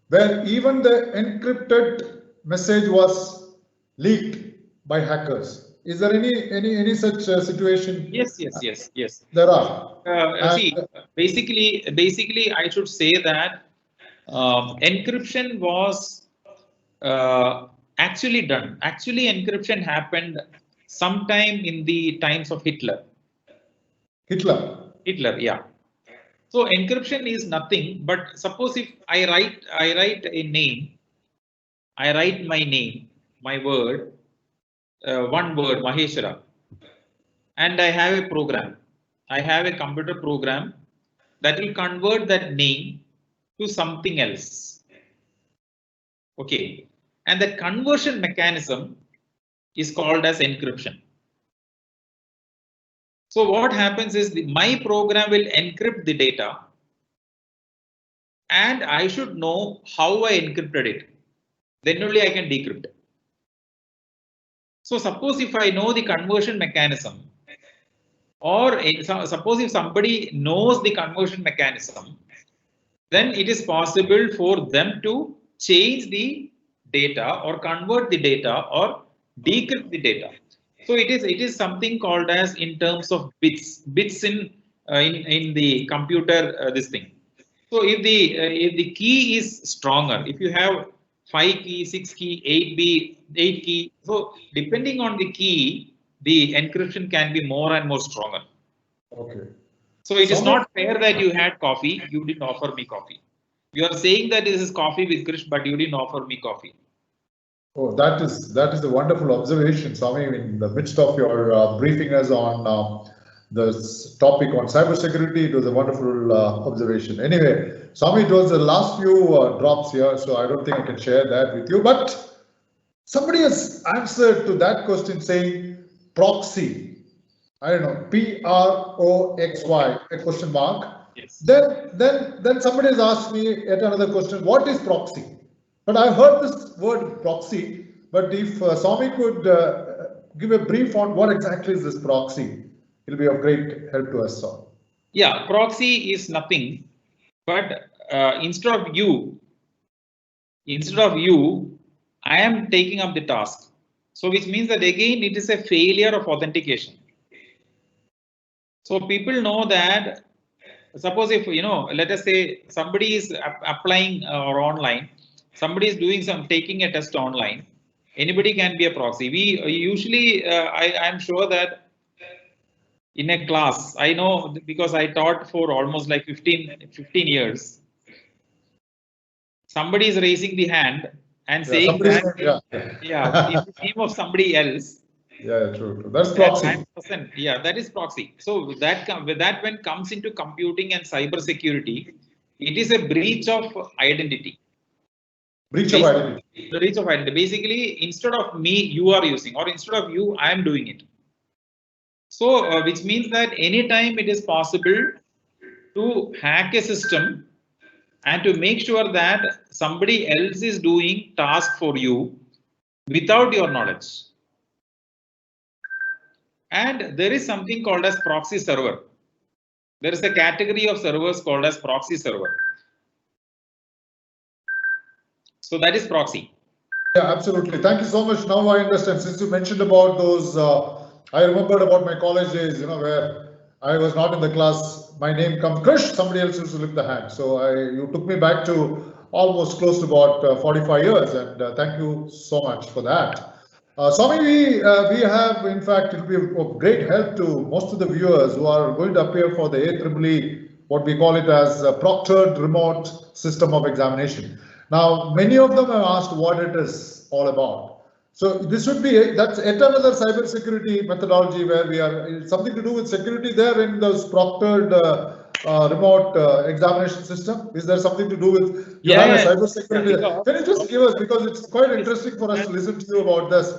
where even the encrypted message was leaked by hackers? Is there any such situation? Yes. There are. See, basically, I should say that encryption was actually done. Actually, encryption happened sometime in the times of Hitler. Hitler, yeah. So encryption is nothing but, suppose if I write a name, I write my name, my word, one word, Maheshwara, and I have a program. I have a computer program that will convert that name to something else. Okay. and the conversion mechanism is called as encryption. So what happens is my program will encrypt the data, and I should know how I encrypted it. Then only I can decrypt. So suppose if I know the conversion mechanism, or suppose if somebody knows the conversion mechanism, then it is possible for them to change the data or convert the data or decrypt the data. So it is something called as in terms of bits in the computer this thing. So if the key is stronger, if you have 5 key, 6 key, 8 key, so depending on the key, the encryption can be more and more stronger. Okay. So it is not fair that you had coffee, you didn't offer me coffee. You are saying that this is coffee with Krish, but you didn't offer me coffee. Oh, that is a wonderful observation, Swami. In the midst of your briefing us on the topic on cybersecurity, it was a wonderful observation. Anyway, Swami, it was the last few drops here, so I don't think I can share that with you. But somebody has answered to that question saying proxy. I don't know, PROXY, a question mark. Yes. Then somebody has asked me yet another question, what is proxy? But I've heard this word proxy, but if Swami could give a brief on what exactly is this proxy, it'll be of great help to us all. Yeah, proxy is nothing, but instead of you, I am taking up the task. So which means that again, it is a failure of authentication. So people know that, suppose if, let us say somebody is applying or online, somebody is doing taking a test online, anybody can be a proxy. We usually, I'm sure that in a class, I know because I taught for almost like 15 years, somebody is raising the hand and saying that, in the name of somebody else. Yeah, true. That's proxy. Yeah, that is proxy. So that when comes into computing and cyber security, it is a breach of identity. Breach of identity. Breach of identity. Basically, instead of me, you are using, or instead of you, I am doing it. So which means that anytime it is possible to hack a system and to make sure that somebody else is doing task for you without your knowledge. And there is something called as proxy server. There is a category of servers called as proxy server. So that is proxy. Yeah, absolutely. Thank you so much. Now I understand. Since you mentioned about those, I remembered about my college days, where I was not in the class. My name comes Krish, somebody else used to lift the hand. So you took me back to almost close to about 45 years. And thank you so much for that. Swami, we have, in fact, it will be of great help to most of the viewers who are going to appear for the AEEE, what we call it as a proctored remote system of examination. Now, many of them have asked what it is all about. So this would be, that's yet another cybersecurity methodology where we are, something to do with security there in those proctored remote examination system. Is there something to do with, you have a cybersecurity? Can you just give us, because it's quite interesting for us to listen to you about this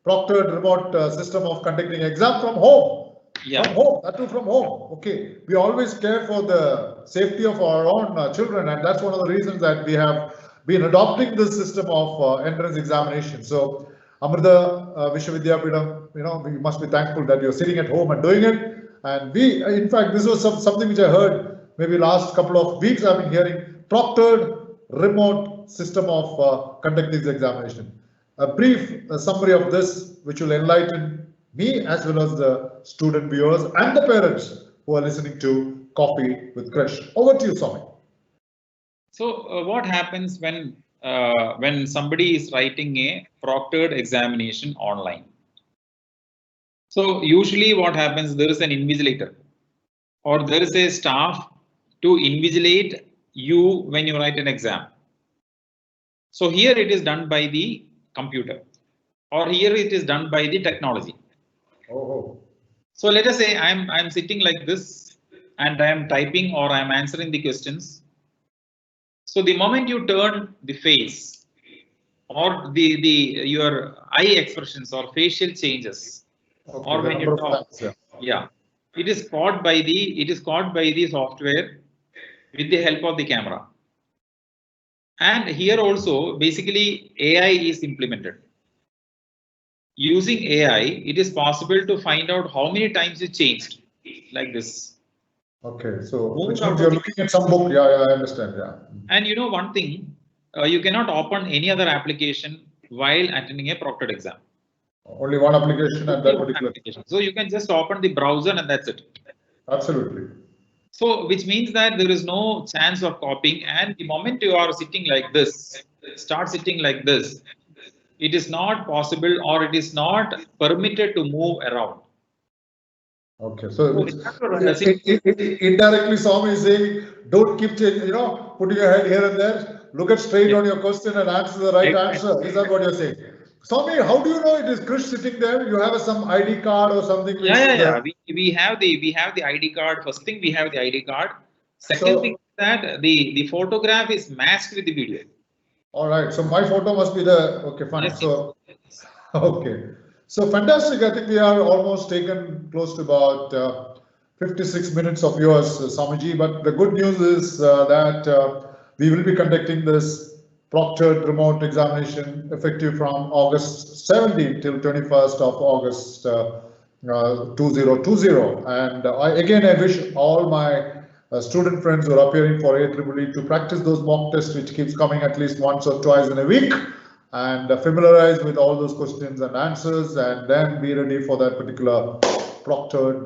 proctored remote system of conducting exam from home. Yeah. From home, that too from home. Okay, we always care for the safety of our own children, and that's one of the reasons that we have been adopting this system of entrance examination. So, Amrita Vishwavidyapeetham, we must be thankful that you're sitting at home and doing it. And we, in fact, this was something which I heard maybe last couple of weeks. I've been hearing proctored remote system of conducting this examination. A brief summary of this, which will enlighten me as well as the student viewers and the parents who are listening to Coffee with Krish. Over to you, Swami. So what happens when somebody is writing a proctored examination online? So usually what happens, there is an invigilator or there is a staff to invigilate you when you write an exam. So here it is done by the computer, or here it is done by the technology. Oh. So let us say I'm sitting like this and I am typing or I am answering the questions. So the moment you turn the face, or your eye expressions or facial changes, Okay, or the when you number of talk. times, yeah. Yeah, it is caught by the software with the help of the camera. And here also, basically, AI is implemented. Using AI, it is possible to find out how many times you changed, like this. Okay, so Moved which out means of you're the- looking at some book. Yeah, I understand. Yeah. And you know one thing, you cannot open any other application while attending a proctored exam. Only one application and that Only one particular. application. So you can just open the browser and that's it. Absolutely. So which means that there is no chance of copying, and the moment you are sitting like this, start sitting like this, it is not possible or it is not permitted to move around. Okay, so So which, you have to sit. indirectly Swami is saying, don't keep changing, putting your head here and there, look at straight on your question and answer the right answer. Is that what you're saying? Swami, how do you know it is Krish sitting there? You have some ID card or something? Which Yeah. We have the ID card. First thing, we have the ID card. Second thing is that the photograph is matched with the video. All right, so my photo must be the, okay, fine. Yes, So, okay. So fantastic. I think we are almost taken close to about 56 minutes of yours, Swamiji. But the good news is that we will be conducting this proctored remote examination effective from August 17th till 21st of August 2020. And I wish all my student friends who are appearing for AEEE to practice those mock tests, which keeps coming at least once or twice in a week, and familiarize with all those questions and answers, and then be ready for that particular proctored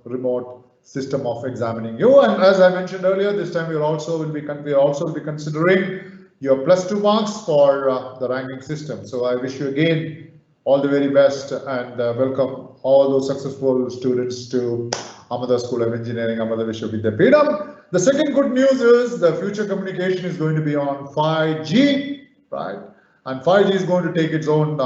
remote system of examining you. And as I mentioned earlier, this time we also will be considering your +2 marks for the ranking system. So I wish you again all the very best, and welcome all those successful students to Ahmedabad School of Engineering, Ahmedabad Vishwavidyapeetham. The second good news is the future communication is going to be on 5G, right? And 5G is going to take its own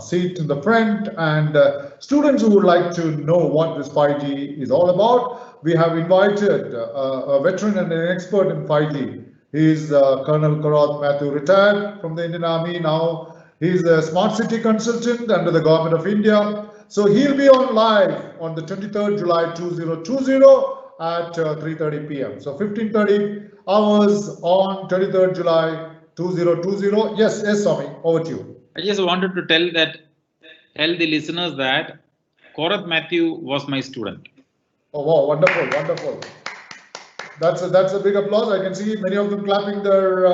seat in the front. And students who would like to know what this 5G is all about, we have invited a veteran and an expert in 5G. He is Colonel Korath Matthew, retired from the Indian Army. Now he's a smart city consultant under the Government of India. So he'll be on live on the 23rd July 2020 at 3:30 p.m. So 15:30 hours on 23rd July 2020. Yes, Swami, over to you. I just wanted to tell the listeners that Korath Matthew was my student. Oh wow, wonderful. That's a big applause. I can see many of them clapping their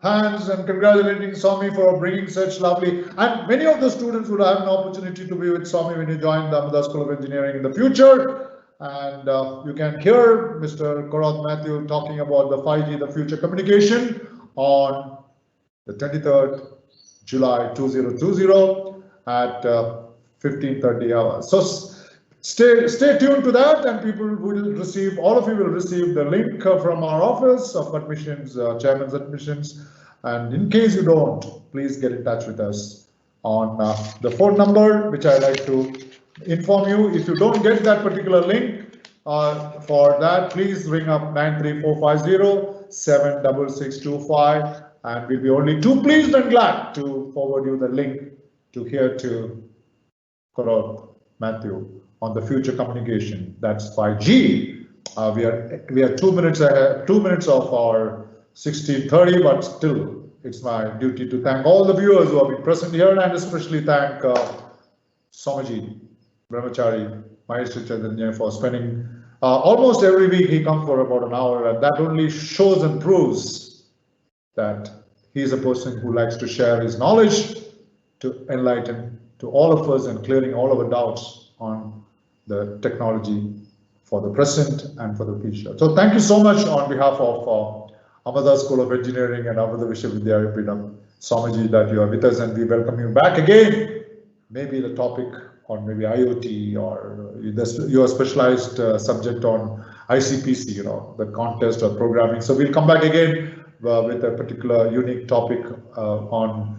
hands and congratulating Swami for bringing such lovely. And many of the students would have an opportunity to be with Swami when you join the Ahmedabad School of Engineering in the future. And you can hear Mr. Korath Matthew talking about the 5G, the future communication, on the 23rd July 2020 at 15:30 hours. So stay tuned to that, and all of you will receive the link from our office of admissions, chairman's admissions. And in case you don't, please get in touch with us on the phone number, which I like to inform you. If you don't get that particular link, for that, please ring up 93450-76625, and we'll be only too pleased and glad to forward you the link to Korath Matthew on the future communication. That's 5G. We are 2 minutes ahead, 2 minutes of our 16:30, but still, it's my duty to thank all the viewers who have been present here, and especially thank Swamiji Brahmachari Maestro Chaitanya for spending almost every week. He comes for about an hour, and that only shows and proves that he is a person who likes to share his knowledge to enlighten to all of us and clearing all of our doubts on the technology for the present and for the future. So thank you so much on behalf of Ahmedabad School of Engineering and Ahmedabad Vishwavidyapeetham, Swamiji, that you are with us, and we welcome you back again. Maybe the topic on maybe IoT, or your specialized subject on ICPC, the contest or programming. So we'll come back again with a particular unique topic on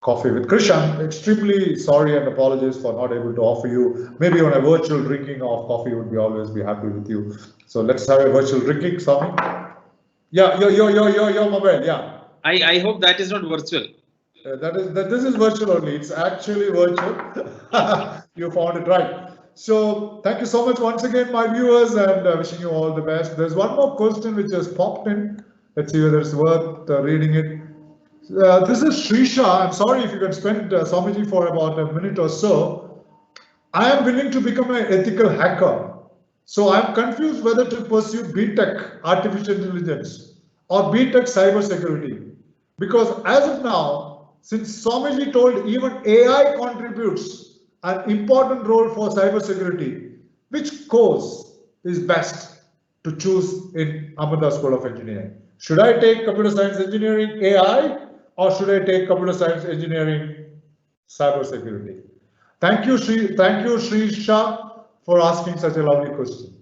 Coffee with Krish. I'm extremely sorry and apologies for not able to offer you. Maybe on a virtual drinking of coffee would be always be happy with you. So let's have a virtual drinking, Swami. Yeah, your mobile, yeah. I hope that is not virtual. This is virtual only. It's actually virtual. You found it right. So thank you so much once again, my viewers, and wishing you all the best. There's one more question which has popped in. Let's see whether it's worth reading it. This is Shrisha. I'm sorry if you can spend Swamiji for about a minute or so. I am willing to become an ethical hacker. So I'm confused whether to pursue BTech artificial intelligence or BTech cybersecurity. Because as of now, since Swamiji told even AI contributes an important role for cybersecurity, which course is best to choose in Amrita School of Engineering? Should I take computer science engineering AI or should I take computer science engineering cybersecurity? Thank you, Shri Shah, for asking such a lovely question.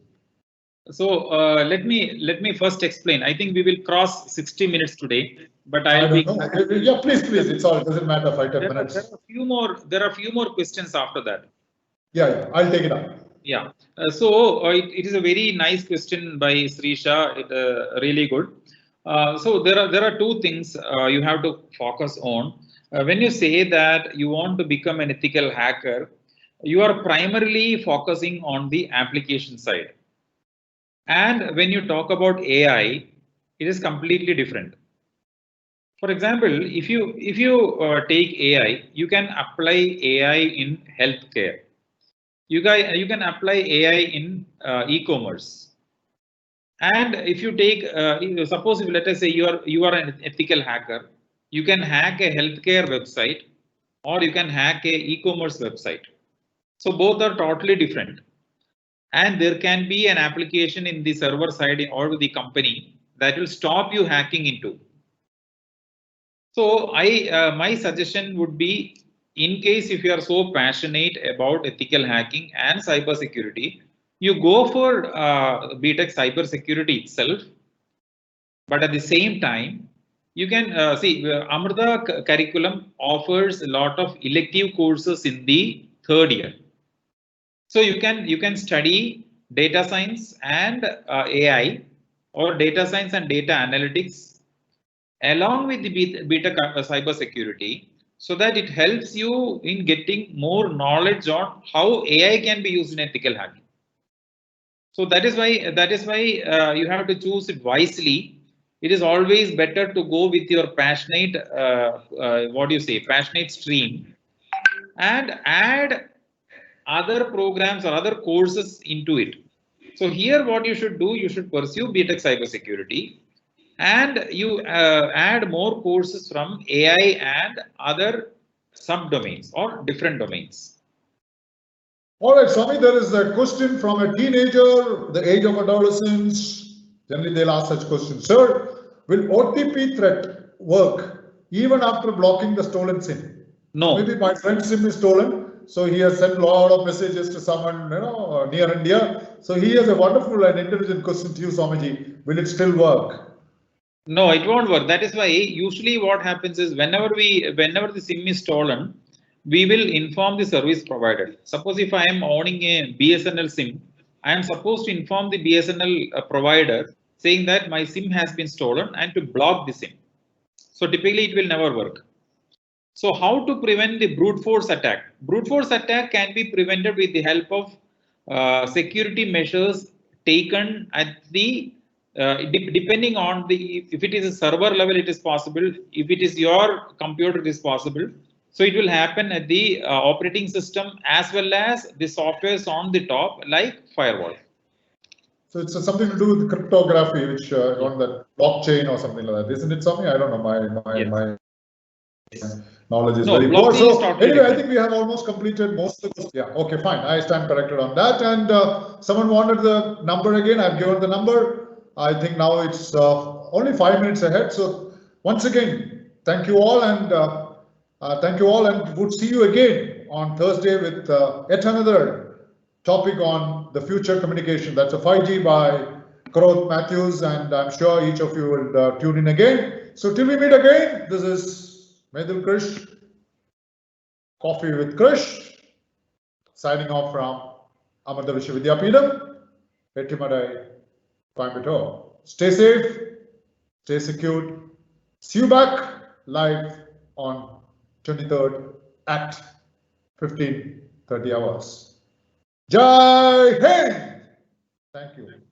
So let me first explain. I think we will cross 60 minutes today, but I I'll be. don't know. Yeah, please. It's all. It doesn't matter. 5 minutes. There are a few more questions after that. Yeah. I'll take it up. Yeah. It is a very nice question by Srisha. Really good. So there are two things you have to focus on. When you say that you want to become an ethical hacker, you are primarily focusing on the application side. And when you talk about AI, it is completely different. For example, if you take AI, you can apply AI in healthcare. You can apply AI in e-commerce. And if you take, suppose if let us say you are an ethical hacker, you can hack a healthcare website, or you can hack a e-commerce website. So both are totally different. And there can be an application in the server side or the company that will stop you hacking into. So my suggestion would be, in case if you are so passionate about ethical hacking and cyber security, you go for BTech cyber security itself. But at the same time, you can see Amrita curriculum offers a lot of elective courses in the third year. So you can study data science and AI, or data science and data analytics along with the BTech cyber security, so that it helps you in getting more knowledge on how AI can be used in ethical hacking. So that is why you have to choose it wisely. It is always better to go with your passionate passionate stream, and add other programs or other courses into it. So here what you should do, you should pursue BTech cybersecurity, and you add more courses from AI and other subdomains or different domains. All right, Swami, there is a question from a teenager, the age of adolescence. Generally, they'll ask such questions. Sir, will OTP threat work even after blocking the stolen SIM? No. Maybe my friend's SIM is stolen, so he has sent a lot of messages to someone near and dear. So he has a wonderful and intelligent question to you, Swamiji. Will it still work? No, it won't work. That is why usually what happens is whenever the SIM is stolen, we will inform the service provider. Suppose if I am owning a BSNL SIM, I am supposed to inform the BSNL provider saying that my SIM has been stolen and to block the SIM. So typically it will never work. So how to prevent the brute force attack? Brute force attack can be prevented with the help of security measures taken at the depending on the, if it is a server level, it is possible. If it is your computer, it is possible. So it will happen at the operating system as well as the softwares on the top, like firewall. So it's something to do with cryptography, which on the blockchain or something like that, isn't it? Something I don't know. My knowledge is very poor. So anyway, I think we have almost completed most of the. Yeah. Okay. Fine. I stand corrected on that. And someone wanted the number again. I've given the number. I think now it's only 5 minutes ahead. So once again, thank you all, and would see you again on Thursday with yet another topic on the future communication. That's a 5G by Karoth Matthews, and I'm sure each of you will tune in again. So till we meet again, this is Medul Krish, Coffee with Krish, signing off from Amrita Vishwavidyapeetham, Pettimadai, Coimbatore. Stay safe, stay secure. See you back live on 23rd at 15:30 hours. Jai Hind! Thank you.